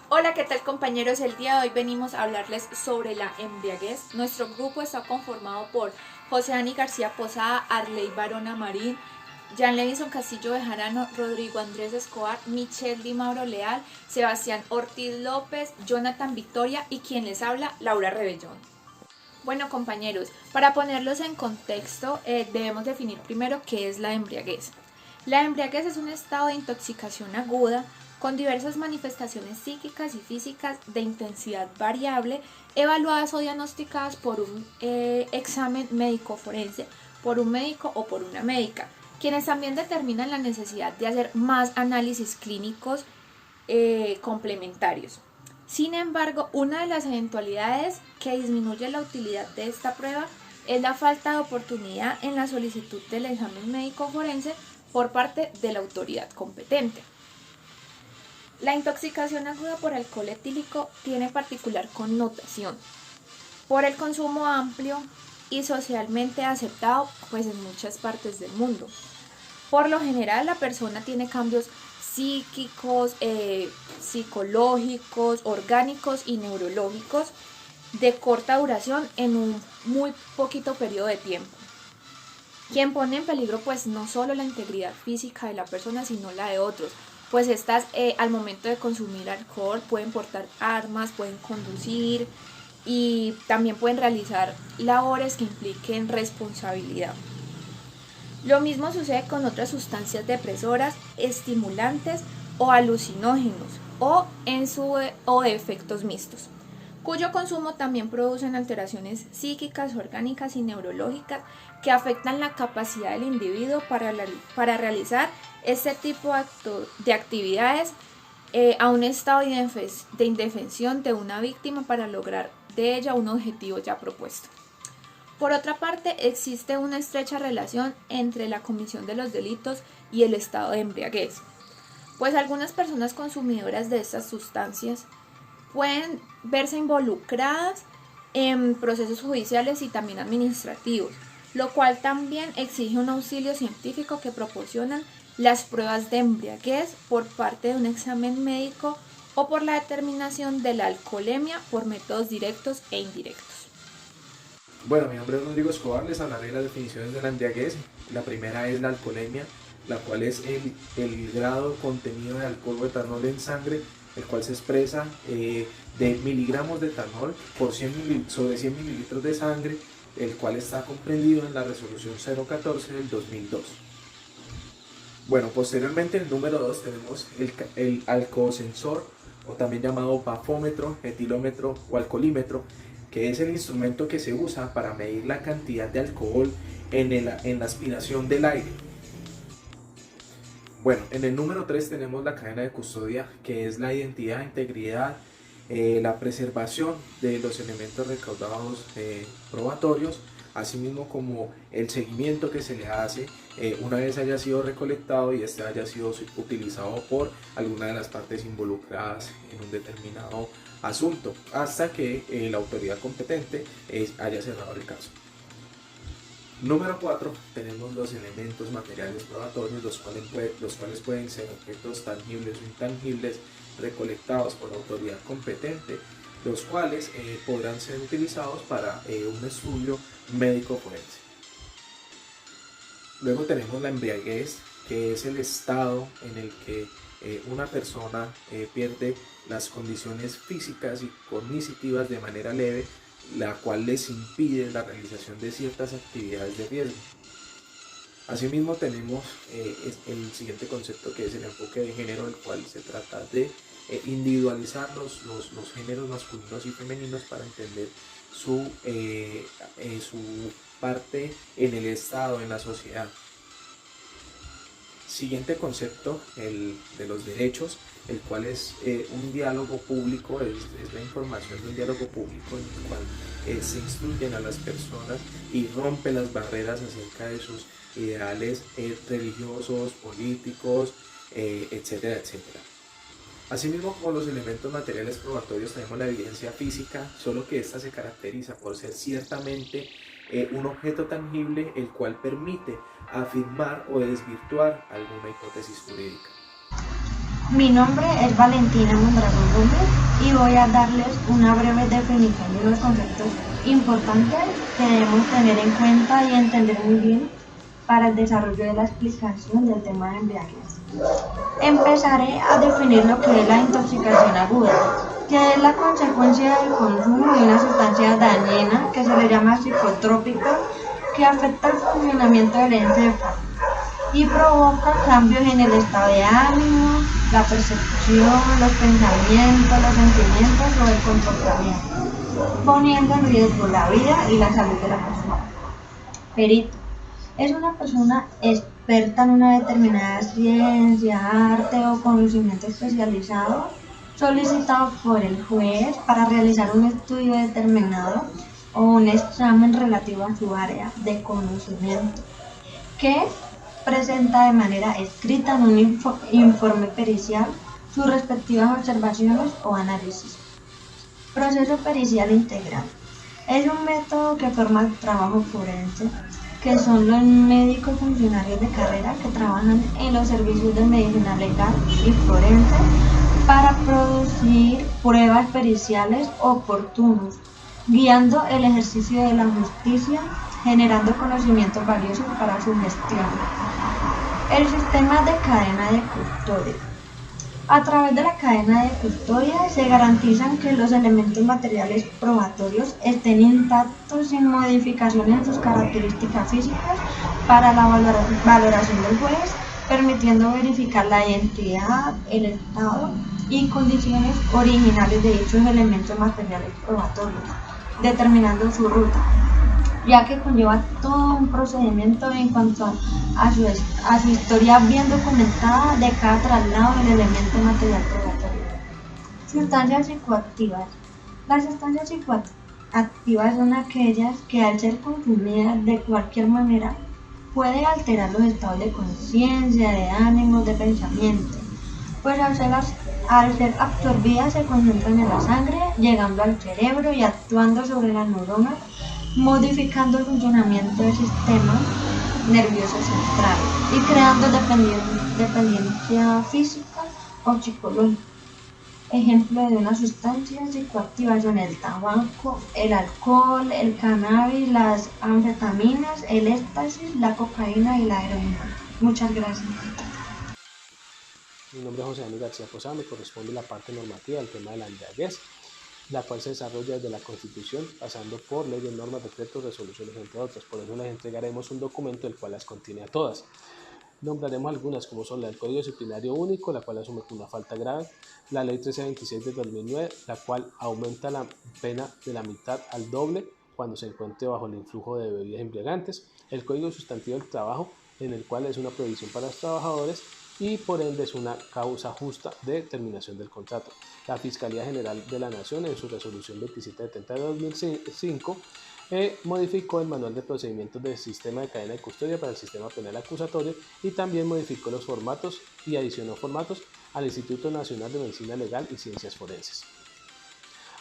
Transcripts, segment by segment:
Hola, ¿qué tal compañeros? El día de hoy venimos a hablarles sobre la embriaguez. Nuestro grupo está conformado por José Dani García Posada, Arley Barona Marín, Jan Levison Castillo Bejarano, Rodrigo Andrés Escobar, Michelle Di Mauro Leal, Sebastián Ortiz López, Jonathan Victoria y quien les habla, Laura Rebellón. Bueno compañeros, para ponerlos en contexto debemos definir primero qué es la embriaguez. La embriaguez es un estado de intoxicación aguda con diversas manifestaciones psíquicas y físicas de intensidad variable, evaluadas o diagnosticadas por un examen médico forense, por un médico o por una médica, quienes también determinan la necesidad de hacer más análisis clínicos complementarios. Sin embargo, una de las eventualidades que disminuye la utilidad de esta prueba es la falta de oportunidad en la solicitud del examen médico forense por parte de la autoridad competente. La intoxicación aguda por alcohol etílico tiene particular connotación por el consumo amplio y socialmente aceptado pues en muchas partes del mundo. Por lo general la persona tiene cambios psíquicos, psicológicos, orgánicos y neurológicos de corta duración en un muy poquito periodo de tiempo, quien pone en peligro pues no solo la integridad física de la persona sino la de otros, pues estas al momento de consumir alcohol pueden portar armas, pueden conducir y también pueden realizar labores que impliquen responsabilidad. Lo mismo sucede con otras sustancias depresoras, estimulantes o alucinógenos o de efectos mixtos, cuyo consumo también producen alteraciones psíquicas, orgánicas y neurológicas que afectan la capacidad del individuo para realizar este tipo de actividades a un estado de indefensión de una víctima para lograr de ella un objetivo ya propuesto. Por otra parte, existe una estrecha relación entre la comisión de los delitos y el estado de embriaguez, pues algunas personas consumidoras de estas sustancias pueden verse involucradas en procesos judiciales y también administrativos, lo cual también exige un auxilio científico que proporcionan las pruebas de embriaguez por parte de un examen médico o por la determinación de la alcoholemia por métodos directos e indirectos. Bueno, mi nombre es Rodrigo Escobar, les hablaré de las definiciones de la embriaguez. La primera es la alcoholemia, la cual es el grado contenido de alcohol o etanol en sangre, el cual se expresa de miligramos de etanol por 100 sobre 100 mililitros de sangre, el cual está comprendido en la resolución 014 del 2002. Bueno, posteriormente en el número 2 tenemos el alcoholsensor, o también llamado bafómetro, etilómetro o alcoholímetro, que es el instrumento que se usa para medir la cantidad de alcohol en la aspiración del aire. Bueno, en el número 3 tenemos la cadena de custodia, que es la identidad, integridad, la preservación de los elementos recaudados probatorios, asimismo como el seguimiento que se le hace una vez haya sido recolectado y este haya sido utilizado por alguna de las partes involucradas en un determinado asunto, hasta que la autoridad competente haya cerrado el caso. Número 4, tenemos los elementos materiales probatorios, los cuales pueden ser objetos tangibles o intangibles recolectados por la autoridad competente, los cuales podrán ser utilizados para un estudio médico forense. Luego tenemos la embriaguez, que es el estado en el que una persona pierde las condiciones físicas y cognitivas de manera leve, la cual les impide la realización de ciertas actividades de riesgo. Asimismo tenemos el siguiente concepto, que es el enfoque de género, el cual se trata de individualizar los géneros masculinos y femeninos para entender su parte en el Estado, en la sociedad. Siguiente concepto, el de los derechos, el cual es un diálogo público, es la información de un diálogo público en el cual se instruyen a las personas y rompe las barreras acerca de sus ideales religiosos, políticos, etcétera, etcétera. Asimismo, como los elementos materiales probatorios, tenemos la evidencia física, solo que esta se caracteriza por ser ciertamente un objeto tangible, el cual permite afirmar o desvirtuar alguna hipótesis jurídica. Mi nombre es Valentina Mondragón Gómez y voy a darles una breve definición de los conceptos importantes que debemos tener en cuenta y entender muy bien para el desarrollo de la explicación del tema de embriaguez. Empezaré a definir lo que es la intoxicación aguda, que es la consecuencia del consumo de una sustancia dañina que se le llama psicotrópica, que afecta el funcionamiento del encéfalo y provoca cambios en el estado de ánimo, la percepción, los pensamientos, los sentimientos o el comportamiento, poniendo en riesgo la vida y la salud de la persona. Perito es una persona experta en una determinada ciencia, arte o conocimiento especializado, solicitado por el juez para realizar un estudio determinado o un examen relativo a su área de conocimiento, que presenta de manera escrita en un informe pericial sus respectivas observaciones o análisis. Proceso pericial integral. Es un método que forma el trabajo forense, que son los médicos funcionarios de carrera que trabajan en los servicios de medicina legal y forense para producir pruebas periciales oportunos, guiando el ejercicio de la justicia, generando conocimientos valiosos para su gestión. El sistema de cadena de custodia. A través de la cadena de custodia se garantizan que los elementos materiales probatorios estén intactos sin modificación en sus características físicas para la valoración del juez, permitiendo verificar la identidad, el estado y condiciones originales de dichos elementos materiales probatorios, determinando su ruta, ya que conlleva todo un procedimiento en cuanto a su historia bien documentada de cada traslado del elemento material probatorio. Sustancias psicoactivas. Las sustancias psicoactivas son aquellas que al ser consumidas de cualquier manera puede alterar los estados de conciencia, de ánimo, de pensamiento, pues al ser absorbidas se concentran en la sangre, llegando al cerebro y actuando sobre las neuronas, modificando el funcionamiento del sistema nervioso central y creando dependencia física o psicológica. Ejemplo de una sustancia psicoactiva son el tabaco, el alcohol, el cannabis, las anfetaminas, el éxtasis, la cocaína y la heroína. Muchas gracias. Mi nombre es José Daniel García Posada, me corresponde la parte normativa del tema de la embriaguez, la cual se desarrolla desde la Constitución, pasando por leyes, normas, decretos, resoluciones, entre otras. Por eso les entregaremos un documento el cual las contiene a todas. Nombraremos algunas como son el Código Disciplinario Único, la cual asume una falta grave, la Ley 1326 de 2009, la cual aumenta la pena de la mitad al doble cuando se encuentre bajo el influjo de bebidas embriagantes, el Código Sustantivo del Trabajo, en el cual es una prohibición para los trabajadores y por ende es una causa justa de terminación del contrato. La Fiscalía General de la Nación, en su resolución 2770 de 2005, modificó el manual de procedimientos del sistema de cadena de custodia para el sistema penal acusatorio y también modificó los formatos y adicionó formatos al Instituto Nacional de Medicina Legal y Ciencias Forenses.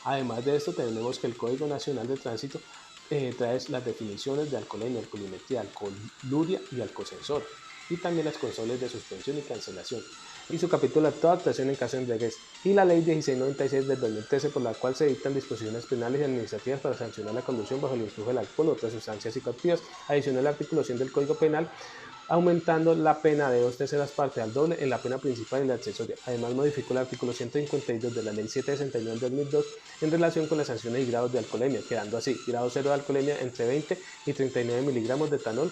Además de esto, tenemos que el Código Nacional de Tránsito trae las definiciones de alcoholemia, alcoholimetría, alcoholuria y alcosensor, y también las consoles de suspensión y cancelación, y su capítulo actual, actuación en caso de embriaguez, y la ley 1696 del 2013, por la cual se dictan disposiciones penales y administrativas para sancionar la conducción bajo el influjo del alcohol o otras sustancias psicoactivas. Adicionó el artículo 100 del Código Penal, aumentando la pena de 2/3 partes al doble en la pena principal y la accesoria. Además, modificó el artículo 152 de la ley 769 del 2002 en relación con las sanciones y grados de alcoholemia, quedando así: grado 0 de alcoholemia entre 20 y 39 miligramos de etanol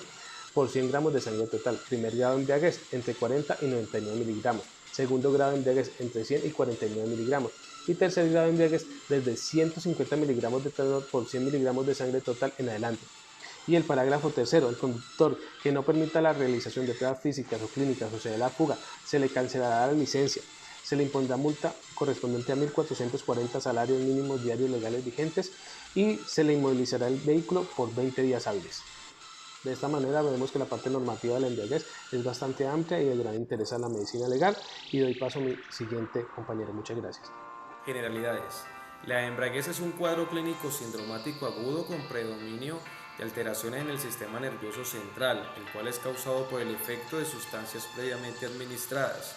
por 100 gramos de sangre total. Primer grado de embriaguez entre 40 y 99 miligramos. Segundo grado de embriaguez entre 100 y 49 miligramos. Y tercer grado de embriaguez desde 150 miligramos de etanol por 100 miligramos de sangre total en adelante. Y el parágrafo tercero: el conductor que no permita la realización de pruebas físicas o clínicas o se dé la fuga, se le cancelará la licencia, se le impondrá multa correspondiente a 1.440 salarios mínimos diarios legales vigentes y se le inmovilizará el vehículo por 20 días hábiles. De esta manera vemos que la parte normativa de la embriaguez es bastante amplia y de gran interés a la medicina legal, y doy paso a mi siguiente compañero. Muchas gracias. Generalidades. La embriaguez es un cuadro clínico sindromático agudo con predominio de alteraciones en el sistema nervioso central, el cual es causado por el efecto de sustancias previamente administradas.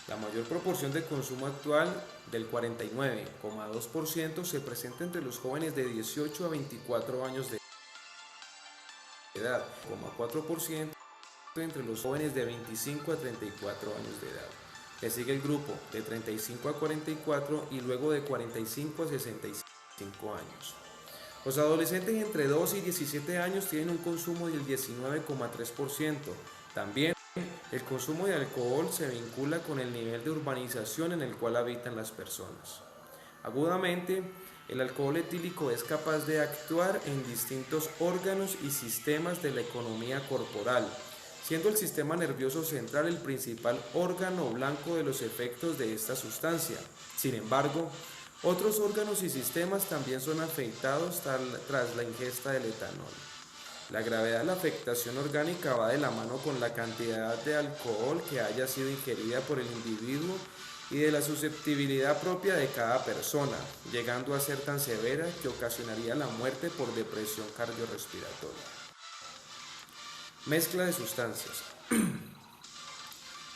La mayor proporción de consumo actual, del 49,2%, se presenta entre los jóvenes de 18 a 24 años de edad, 4% entre los jóvenes de 25 a 34 años de edad. Le sigue el grupo de 35 a 44 y luego de 45 a 65 años. Los adolescentes entre 2 y 17 años tienen un consumo del 19,3%. También el consumo de alcohol se vincula con el nivel de urbanización en el cual habitan las personas. Agudamente, el alcohol etílico es capaz de actuar en distintos órganos y sistemas de la economía corporal, siendo el sistema nervioso central el principal órgano blanco de los efectos de esta sustancia. Sin embargo, otros órganos y sistemas también son afectados tras la ingesta del etanol. La gravedad de la afectación orgánica va de la mano con la cantidad de alcohol que haya sido ingerida por el individuo y de la susceptibilidad propia de cada persona, llegando a ser tan severa que ocasionaría la muerte por depresión cardiorrespiratoria. Mezcla de sustancias.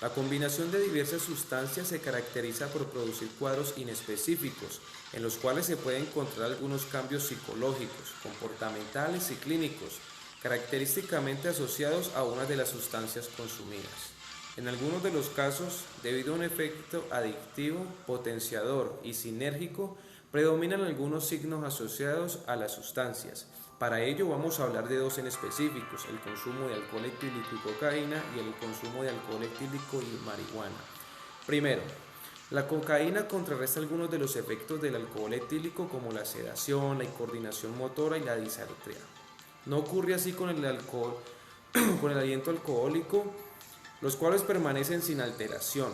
La combinación de diversas sustancias se caracteriza por producir cuadros inespecíficos, en los cuales se pueden encontrar algunos cambios psicológicos, comportamentales y clínicos, característicamente asociados a una de las sustancias consumidas. En algunos de los casos, debido a un efecto adictivo, potenciador y sinérgico, predominan algunos signos asociados a las sustancias. Para ello vamos a hablar de dos en específicos, el consumo de alcohol etílico y cocaína y el consumo de alcohol etílico y marihuana. Primero, la cocaína contrarresta algunos de los efectos del alcohol etílico como la sedación, la incoordinación motora y la disartria. No ocurre así con el alcohol, con el aliento alcohólico, los cuales permanecen sin alteración.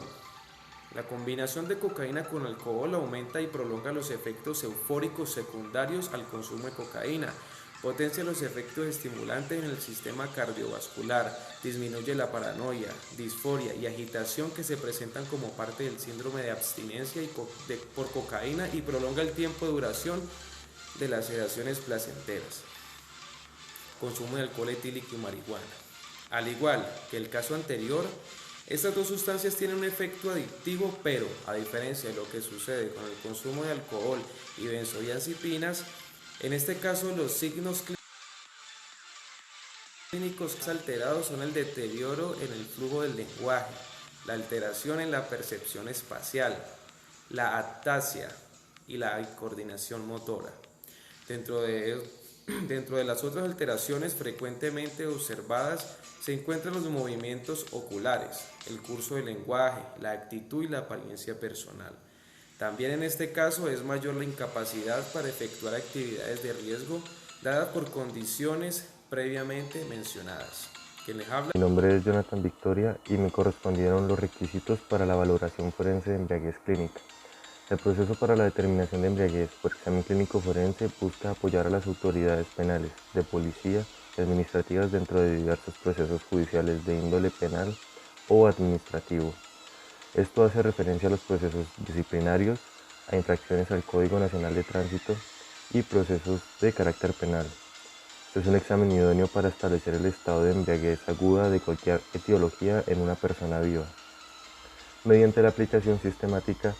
La combinación de cocaína con alcohol aumenta y prolonga los efectos eufóricos secundarios al consumo de cocaína, potencia los efectos estimulantes en el sistema cardiovascular, disminuye la paranoia, disforia y agitación que se presentan como parte del síndrome de abstinencia por cocaína y prolonga el tiempo de duración de las sedaciones placenteras. Consumo de alcohol etílico y marihuana. Al igual que el caso anterior, estas dos sustancias tienen un efecto adictivo, pero a diferencia de lo que sucede con el consumo de alcohol y benzodiazepinas, en este caso los signos clínicos alterados son el deterioro en el flujo del lenguaje, la alteración en la percepción espacial, la ataxia y la incoordinación motora. Dentro de las otras alteraciones frecuentemente observadas se encuentran los movimientos oculares, el curso del lenguaje, la actitud y la apariencia personal. También en este caso es mayor la incapacidad para efectuar actividades de riesgo dadas por condiciones previamente mencionadas. ¿Quién les habla? Mi nombre es Jonathan Victoria y me correspondieron los requisitos para la valoración forense de embriaguez clínica. El proceso para la determinación de embriaguez por examen clínico forense busca apoyar a las autoridades penales, de policía y administrativas dentro de diversos procesos judiciales de índole penal o administrativo. Esto hace referencia a los procesos disciplinarios, a infracciones al Código Nacional de Tránsito y procesos de carácter penal. Este es un examen idóneo para establecer el estado de embriaguez aguda de cualquier etiología en una persona viva, mediante la aplicación sistemática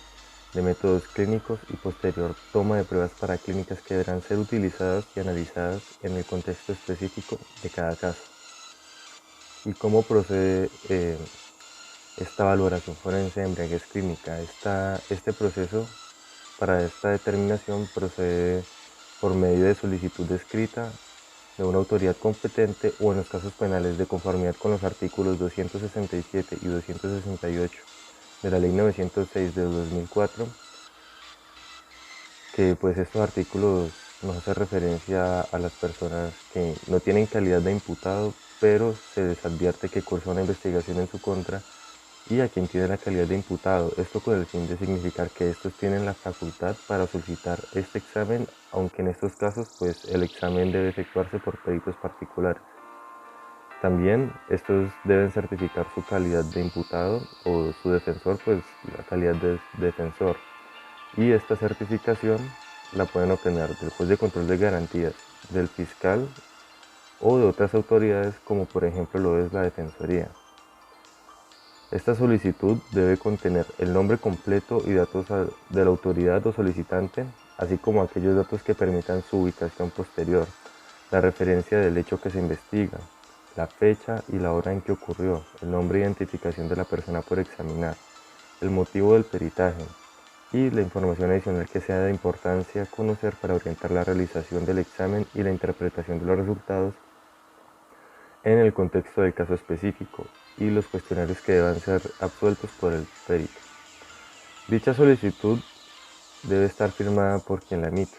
de métodos clínicos y posterior toma de pruebas paraclínicas que deberán ser utilizadas y analizadas en el contexto específico de cada caso. ¿Y cómo procede esta valoración forense de embriaguez clínica? Este proceso para esta determinación procede por medio de solicitud escrita de una autoridad competente o en los casos penales de conformidad con los artículos 267 y 268 de la Ley 906 de 2004, que pues estos artículos nos hacen referencia a las personas que no tienen calidad de imputado, pero se les advierte que cursa una investigación en su contra, y a quien tiene la calidad de imputado, esto con el fin de significar que estos tienen la facultad para solicitar este examen, aunque en estos casos pues el examen debe efectuarse por peritos particulares. También estos deben certificar su calidad de imputado o su defensor, pues la calidad de defensor. Y esta certificación la pueden obtener del juez de control de garantías, del fiscal o de otras autoridades como por ejemplo lo es la Defensoría. Esta solicitud debe contener el nombre completo y datos de la autoridad o solicitante, así como aquellos datos que permitan su ubicación posterior, la referencia del hecho que se investiga, la fecha y la hora en que ocurrió, el nombre e identificación de la persona por examinar, el motivo del peritaje y la información adicional que sea de importancia conocer para orientar la realización del examen y la interpretación de los resultados en el contexto del caso específico y los cuestionarios que deban ser absueltos por el perito. Dicha solicitud debe estar firmada por quien la emite.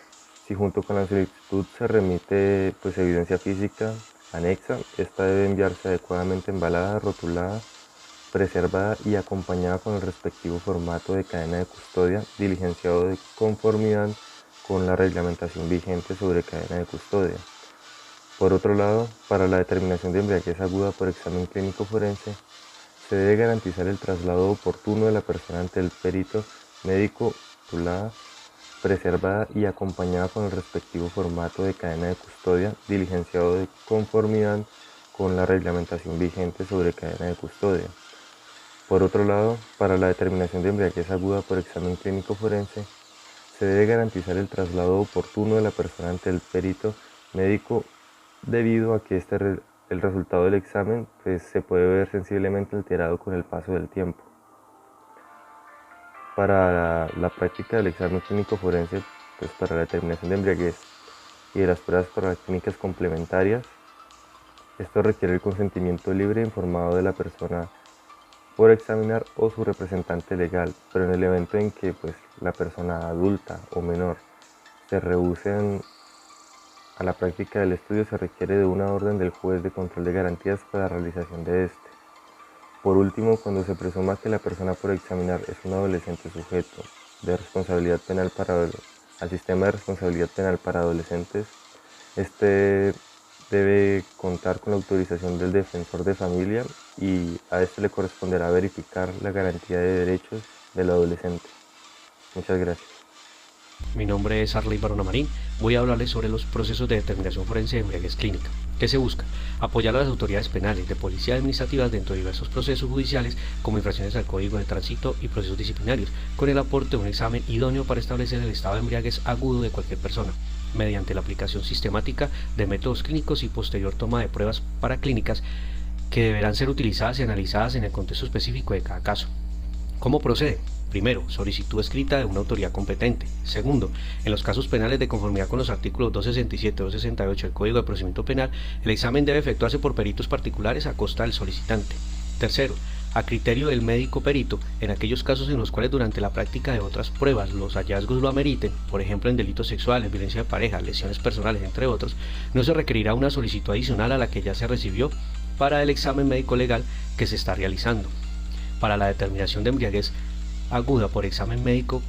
Si junto con la solicitud se remite evidencia física anexa, esta debe enviarse adecuadamente embalada, rotulada, preservada y acompañada con el respectivo formato de cadena de custodia, diligenciado de conformidad con la reglamentación vigente sobre cadena de custodia. Por otro lado, para la determinación de embriaguez aguda por examen clínico forense, se debe garantizar el traslado oportuno de la persona ante el perito médico, rotulada, preservada y acompañada con el respectivo formato de cadena de custodia, diligenciado de conformidad con la reglamentación vigente sobre cadena de custodia. Por otro lado, para la determinación de embriaguez aguda por examen clínico forense, se debe garantizar el traslado oportuno de la persona ante el perito médico debido a que el resultado del examen se puede ver sensiblemente alterado con el paso del tiempo. Para la práctica del examen clínico forense, para la determinación de embriaguez y de las pruebas para las clínicas complementarias, esto requiere el consentimiento libre e informado de la persona por examinar o su representante legal, pero en el evento en que la persona adulta o menor se rehúsen a la práctica del estudio, se requiere de una orden del juez de control de garantías para la realización de este. Por último, cuando se presuma que la persona por examinar es un adolescente sujeto de responsabilidad penal al sistema de responsabilidad penal para adolescentes, este debe contar con la autorización del defensor de familia y a este le corresponderá verificar la garantía de derechos del adolescente. Muchas gracias. Mi nombre es Arley Barona Marín. Voy a hablarles sobre los procesos de determinación forense de embriaguez clínica. ¿Qué se busca? Apoyar a las autoridades penales, de policía administrativas dentro de diversos procesos judiciales como infracciones al Código de Tránsito y procesos disciplinarios, con el aporte de un examen idóneo para establecer el estado de embriaguez agudo de cualquier persona, mediante la aplicación sistemática de métodos clínicos y posterior toma de pruebas paraclínicas que deberán ser utilizadas y analizadas en el contexto específico de cada caso. ¿Cómo procede? Primero, solicitud escrita de una autoridad competente. Segundo, en los casos penales de conformidad con los artículos 267 y 268 del Código de Procedimiento Penal, el examen debe efectuarse por peritos particulares a costa del solicitante. Tercero, a criterio del médico perito, en aquellos casos en los cuales durante la práctica de otras pruebas los hallazgos lo ameriten, por ejemplo en delitos sexuales, violencia de pareja, lesiones personales, entre otros, no se requerirá una solicitud adicional a la que ya se recibió para el examen médico legal que se está realizando. Para la determinación de embriaguez aguda por examen médico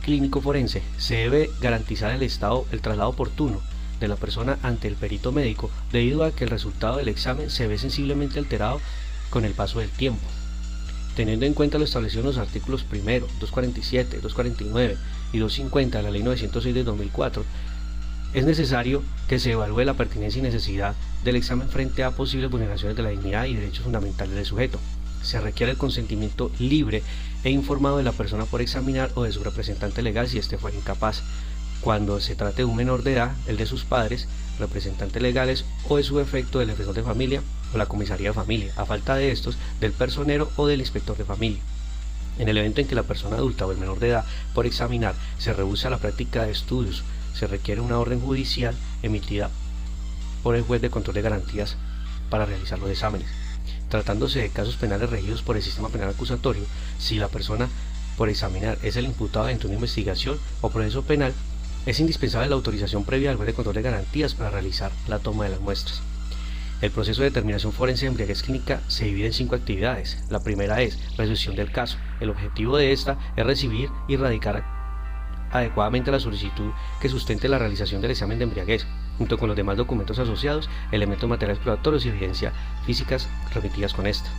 clínico forense, se debe garantizar el traslado oportuno de la persona ante el perito médico debido a que el resultado del examen se ve sensiblemente alterado con el paso del tiempo. Teniendo en cuenta lo establecido en los artículos 1, 247, 249 y 250 de la Ley 906 de 2004, es necesario que se evalúe la pertinencia y necesidad del examen frente a posibles vulneraciones de la dignidad y derechos fundamentales del sujeto. Se requiere el consentimiento libre e informado de la persona por examinar o de su representante legal si éste fuera incapaz. Cuando se trate de un menor de edad, el de sus padres, representantes legales o de su defecto del defensor de familia o la comisaría de familia, a falta de estos, del personero o del inspector de familia. En el evento en que la persona adulta o el menor de edad por examinar se rehúsa a la práctica de estudios, se requiere una orden judicial emitida por el juez de control de garantías para realizar los exámenes. Tratándose de casos penales regidos por el sistema penal acusatorio, si la persona por examinar es el imputado dentro de una investigación o proceso penal, es indispensable la autorización previa al juez de control de garantías para realizar la toma de las muestras. El proceso de determinación forense de embriaguez clínica se divide en 5 actividades. La primera es resolución del caso. El objetivo de esta es recibir y radicar adecuadamente la solicitud que sustente la realización del examen de embriaguez, junto con los demás documentos asociados, elementos materiales probatorios y evidencia físicas remitidas con esta.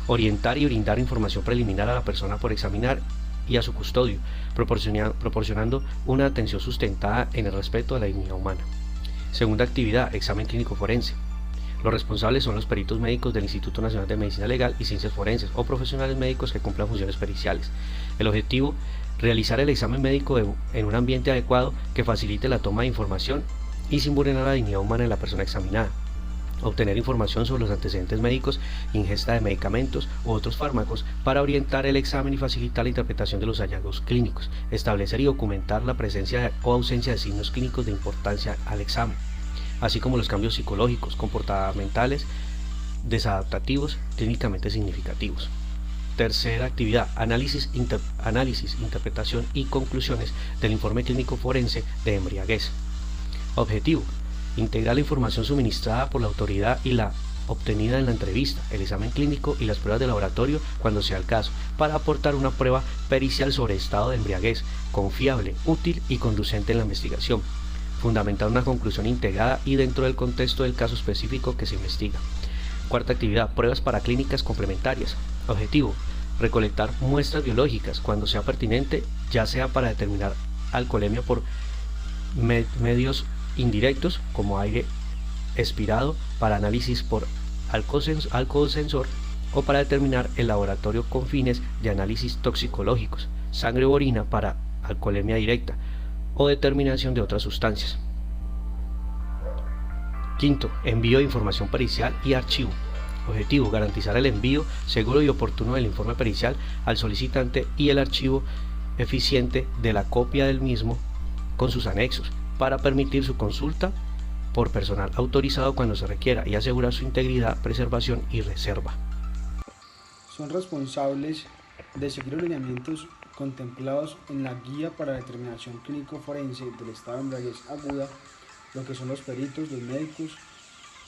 Orientar y brindar información preliminar a la persona por examinar y a su custodio, proporcionando una atención sustentada en el respeto a la dignidad humana. Segunda actividad, examen clínico forense. Los responsables son los peritos médicos del Instituto Nacional de Medicina Legal y Ciencias Forenses o profesionales médicos que cumplan funciones periciales. El objetivo, realizar el examen médico en un ambiente adecuado que facilite la toma de información y sin vulnerar la dignidad humana de la persona examinada. Obtener información sobre los antecedentes médicos, ingesta de medicamentos u otros fármacos para orientar el examen y facilitar la interpretación de los hallazgos clínicos. Establecer y documentar la presencia o ausencia de signos clínicos de importancia al examen, así como los cambios psicológicos, comportamentales, desadaptativos, clínicamente significativos. Tercera actividad, análisis, interpretación y conclusiones del informe clínico forense de embriaguez. Objetivo, integrar la información suministrada por la autoridad y la obtenida en la entrevista, el examen clínico y las pruebas de laboratorio cuando sea el caso, para aportar una prueba pericial sobre estado de embriaguez, confiable, útil y conducente en la investigación. Fundamentar una conclusión integrada y dentro del contexto del caso específico que se investiga. Cuarta actividad, pruebas paraclínicas complementarias. Objetivo, recolectar muestras biológicas cuando sea pertinente, ya sea para determinar alcoholemia por medios indirectos como aire expirado, para análisis por alcoholsensor o para determinar el laboratorio con fines de análisis toxicológicos, sangre o orina para alcoholemia directa o determinación de otras sustancias. Quinto, envío de información pericial y archivo. Objetivo, garantizar el envío seguro y oportuno del informe pericial al solicitante y el archivo eficiente de la copia del mismo con sus anexos, para permitir su consulta por personal autorizado cuando se requiera y asegurar su integridad, preservación y reserva. Son responsables de seguir los lineamientos contemplados en la Guía para la Determinación Clínico Forense del Estado de Embriaguez Aguda, lo que son los peritos, los médicos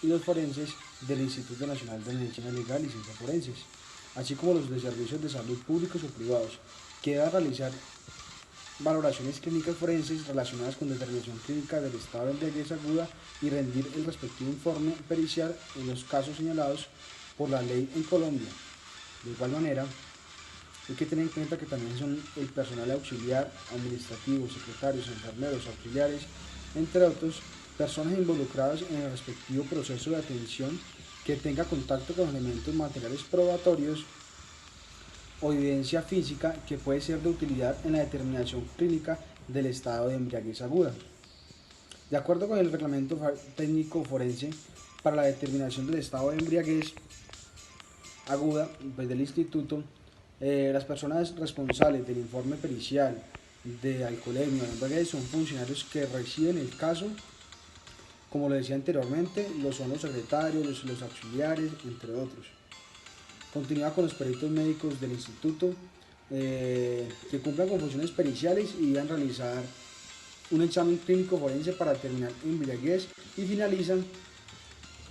y los forenses del Instituto Nacional de Medicina Legal y Ciencias Forenses, así como los de servicios de salud públicos o privados, que deben realizar valoraciones clínicas forenses relacionadas con determinación clínica del estado de embriaguez aguda y rendir el respectivo informe pericial en los casos señalados por la ley en Colombia. De igual manera, hay que tener en cuenta que también son el personal auxiliar, administrativo, secretarios, enfermeros, auxiliares, entre otros, personas involucradas en el respectivo proceso de atención que tenga contacto con elementos materiales probatorios o evidencia física que puede ser de utilidad en la determinación clínica del estado de embriaguez aguda. De acuerdo con el reglamento técnico forense para la determinación del estado de embriaguez aguda del instituto, las personas responsables del informe pericial de alcoholemia o embriaguez son funcionarios que reciben el caso, como lo decía anteriormente, son los secretarios, los auxiliares, entre otros. Continúa con los peritos médicos del instituto que cumplan con funciones periciales y deben realizar un examen clínico forense para determinar embriaguez y finalizan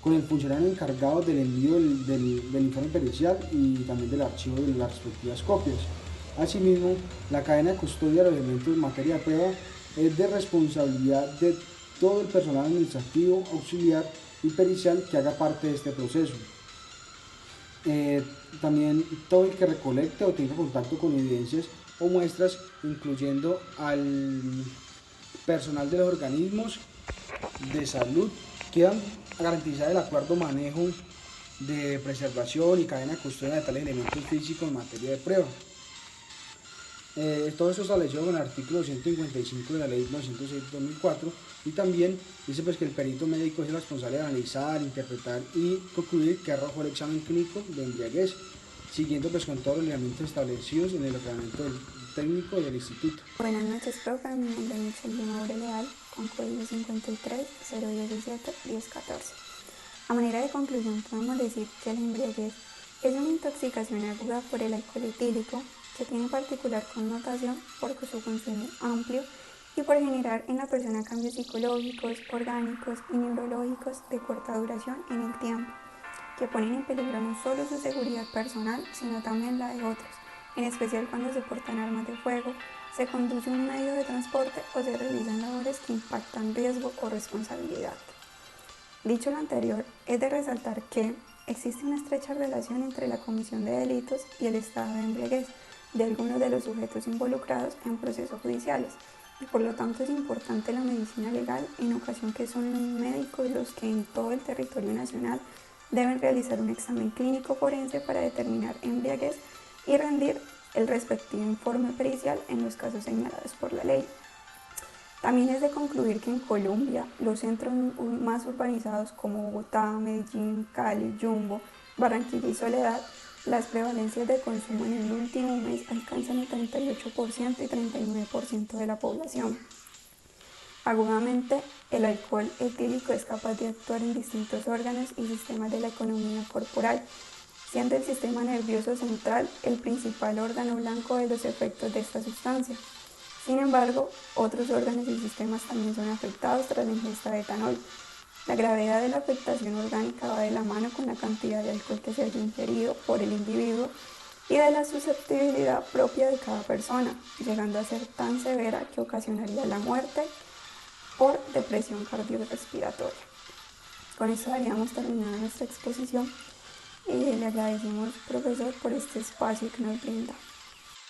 con el funcionario encargado del envío del informe pericial y también del archivo de las respectivas copias. Asimismo, la cadena de custodia de los elementos en materia de prueba es de responsabilidad de todo el personal administrativo, auxiliar y pericial que haga parte de este proceso. También todo el que recolecte o tenga contacto con evidencias o muestras, incluyendo al personal de los organismos de salud, quedan garantizar el acuerdo manejo de preservación y cadena de custodia de tales elementos físicos en materia de prueba. Todo eso establecido en el artículo 155 de la ley 906/2004 y también dice pues que el perito médico es el responsable de analizar, interpretar y concluir que arrojó el examen clínico de embriaguez, siguiendo pues con todos los lineamientos establecidos en el reglamento técnico del instituto. Buenas noches, profe. Mi nombre es Michelle Maure Leal, con código 53-017-1014. A manera de conclusión, podemos decir que la embriaguez es una intoxicación aguda por el alcohol etílico que tiene particular connotación por su consumo amplio y por generar en la persona cambios psicológicos, orgánicos y neurológicos de corta duración en el tiempo, que ponen en peligro no solo su seguridad personal, sino también la de otros, en especial cuando se portan armas de fuego, se conduce un medio de transporte o se realizan labores que impactan riesgo o responsabilidad. Dicho lo anterior, es de resaltar que existe una estrecha relación entre la comisión de delitos y el estado de embriaguez de algunos de los sujetos involucrados en procesos judiciales, y por lo tanto es importante la medicina legal, en ocasión que son los médicos los que en todo el territorio nacional deben realizar un examen clínico forense para determinar embriaguez y rendir el respectivo informe pericial en los casos señalados por la ley. También es de concluir que en Colombia los centros más urbanizados como Bogotá, Medellín, Cali, Jumbo, Barranquilla y Soledad, las prevalencias de consumo en el último mes alcanzan el 38% y 39% de la población. Agudamente, el alcohol etílico es capaz de actuar en distintos órganos y sistemas de la economía corporal, siendo el sistema nervioso central el principal órgano blanco de los efectos de esta sustancia. Sin embargo, otros órganos y sistemas también son afectados tras la ingesta de etanol. La gravedad de la afectación orgánica va de la mano con la cantidad de alcohol que se haya ingerido por el individuo y de la susceptibilidad propia de cada persona, llegando a ser tan severa que ocasionaría la muerte por depresión cardiorrespiratoria. Con esto daríamos terminada nuestra exposición y le agradecemos, profesor, por este espacio que nos brinda.